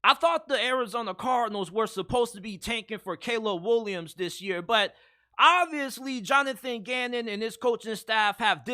I thought the Arizona Cardinals were supposed to be tanking for Caleb Williams this year, but obviously Jonathan Gannon and his coaching staff have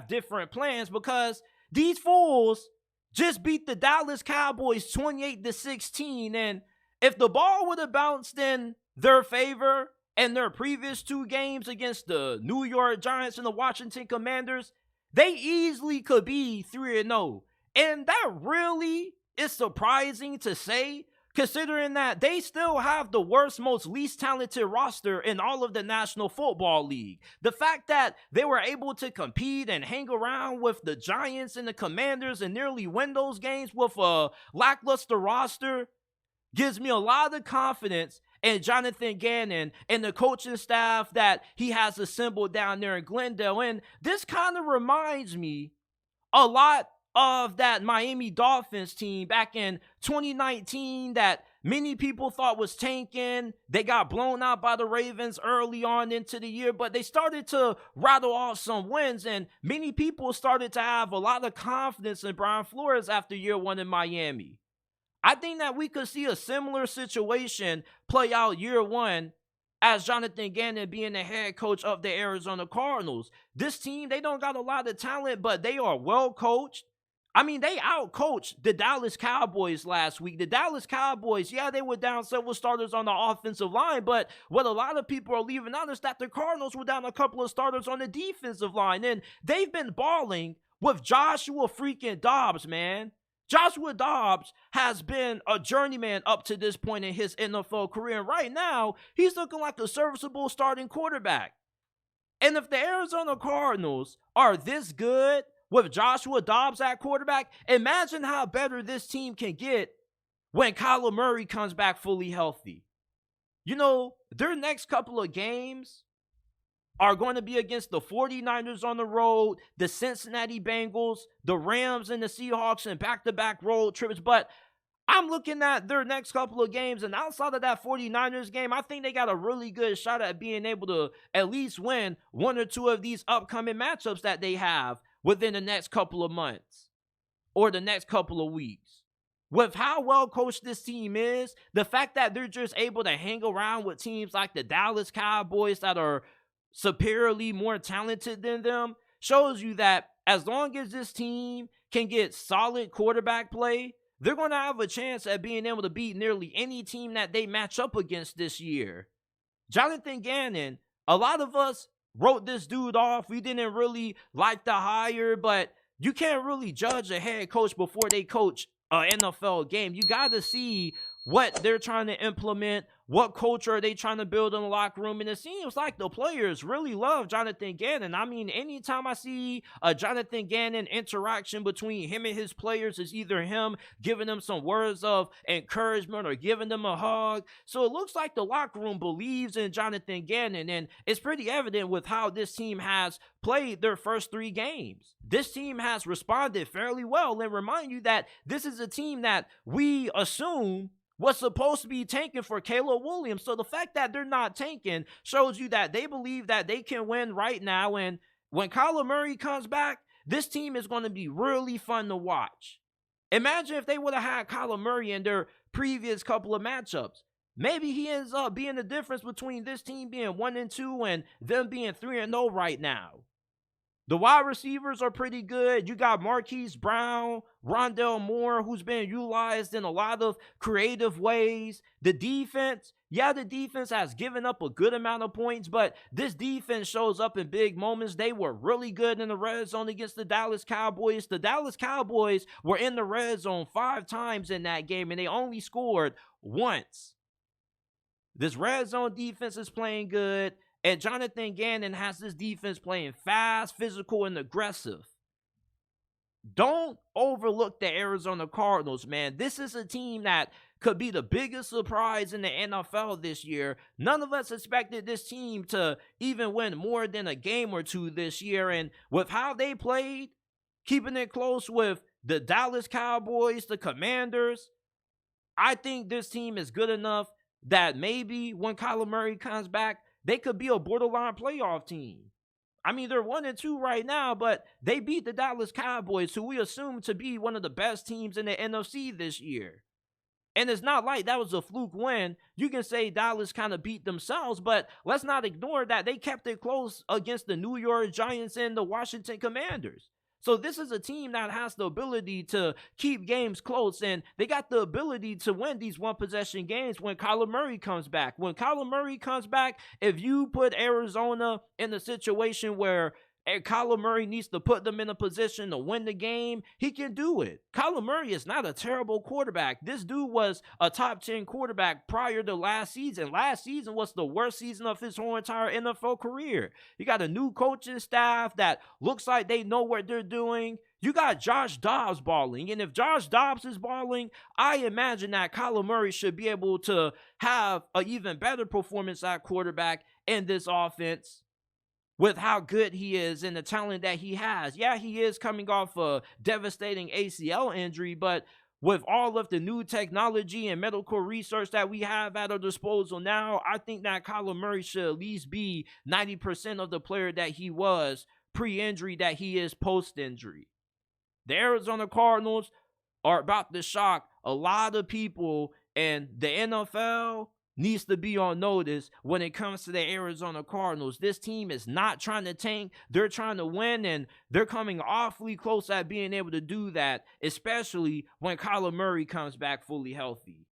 different plans because these fools just beat the Dallas Cowboys 28-16, and if the ball would have bounced in their favor in their previous two games against the New York Giants and the Washington Commanders, they easily could be 3-0. And that really is surprising to say, considering that they still have the worst, most least talented roster in all of the National Football League. The fact that they were able to compete and hang around with the Giants and the Commanders and nearly win those games with a lackluster roster gives me a lot of confidence in Jonathan Gannon and the coaching staff that he has assembled down there in Glendale. And this kind of reminds me a lot of that Miami Dolphins team back in 2019 that many people thought was tanking. They got blown out by the Ravens early on into the year, but they started to rattle off some wins, and many people started to have a lot of confidence in Brian Flores after year one in Miami. I think that we could see a similar situation play out year one as Jonathan Gannon being the head coach of the Arizona Cardinals. This team, they don't got a lot of talent, but they are well coached. I mean, they outcoached the Dallas Cowboys last week. The Dallas Cowboys, yeah, they were down several starters on the offensive line, but what a lot of people are leaving out is that the Cardinals were down a couple of starters on the defensive line, and they've been balling with Joshua freaking Dobbs, man. Joshua Dobbs has been a journeyman up to this point in his NFL career, and right now, he's looking like a serviceable starting quarterback. And if the Arizona Cardinals are this good with Joshua Dobbs at quarterback, imagine how better this team can get when Kyler Murray comes back fully healthy. You know, their next couple of games are going to be against the 49ers on the road, the Cincinnati Bengals, the Rams, and the Seahawks in back-to-back road trips. But I'm looking at their next couple of games, and outside of that 49ers game, I think they got a really good shot at being able to at least win one or two of these upcoming matchups that they have within the next couple of months or the next couple of weeks. With how well coached this team is, the fact that they're just able to hang around with teams like the Dallas Cowboys that are superiorly more talented than them shows you that as long as this team can get solid quarterback play, they're going to have a chance at being able to beat nearly any team that they match up against this year. Jonathan Gannon, a lot of us wrote this dude off. We didn't really like the hire, but you can't really judge a head coach before they coach an NFL game. You got to see what they're trying to implement, what culture are they trying to build in the locker room, and it seems like the players really love Jonathan Gannon. I mean, anytime I see a Jonathan Gannon interaction between him and his players, is either him giving them some words of encouragement or giving them a hug. So it looks like the locker room believes in Jonathan Gannon, and it's pretty evident with how this team has played their first three games. This team has responded fairly well, and remind you that this is a team that we assume was supposed to be tanking for Caleb Williams. So the fact that they're not tanking shows you that they believe that they can win right now. And when Kyler Murray comes back, this team is going to be really fun to watch. Imagine if they would have had Kyler Murray in their previous couple of matchups. Maybe he ends up being the difference between this team being 1-2 and them being 3-0 right now. The wide receivers are pretty good. You got Marquise Brown, Rondell Moore, who's been utilized in a lot of creative ways. The defense, the defense has given up a good amount of points, but this defense shows up in big moments. They were really good in the red zone against the Dallas Cowboys. The Dallas Cowboys were in the red zone 5 times in that game, and they only scored once. This red zone defense is playing good. And Jonathan Gannon has this defense playing fast, physical, and aggressive. Don't overlook the Arizona Cardinals, man. This is a team that could be the biggest surprise in the NFL this year. None of us expected this team to even win more than a game or two this year. And with how they played, keeping it close with the Dallas Cowboys, the Commanders, I think this team is good enough that maybe when Kyler Murray comes back, they could be a borderline playoff team. I mean, they're 1-2 right now, but they beat the Dallas Cowboys, who we assume to be one of the best teams in the NFC this year. And it's not like that was a fluke win. You can say Dallas kind of beat themselves, but let's not ignore that they kept it close against the New York Giants and the Washington Commanders. So this is a team that has the ability to keep games close, and they got the ability to win these one-possession games when Kyler Murray comes back. When Kyler Murray comes back, if you put Arizona in a situation where Kyler Murray needs to put them in a position to win the game, he can do it. Kyler Murray is not a terrible quarterback. This dude was a top 10 quarterback prior to last season. Last season was the worst season of his whole entire NFL career. You got a new coaching staff that looks like they know what they're doing. You got Josh Dobbs balling, and if Josh Dobbs is balling, I imagine that Kyler Murray should be able to have an even better performance at quarterback in this offense with how good he is and the talent that he has. Yeah, he is coming off a devastating ACL injury, but with all of the new technology and medical research that we have at our disposal now, I think that Kyler Murray should at least be 90% of the player that he was pre-injury that he is post-injury. The Arizona Cardinals are about to shock a lot of people, and the NFL needs to be on notice when it comes to the Arizona Cardinals. This team is not trying to tank. They're trying to win, and they're coming awfully close at being able to do that, especially when Kyler Murray comes back fully healthy.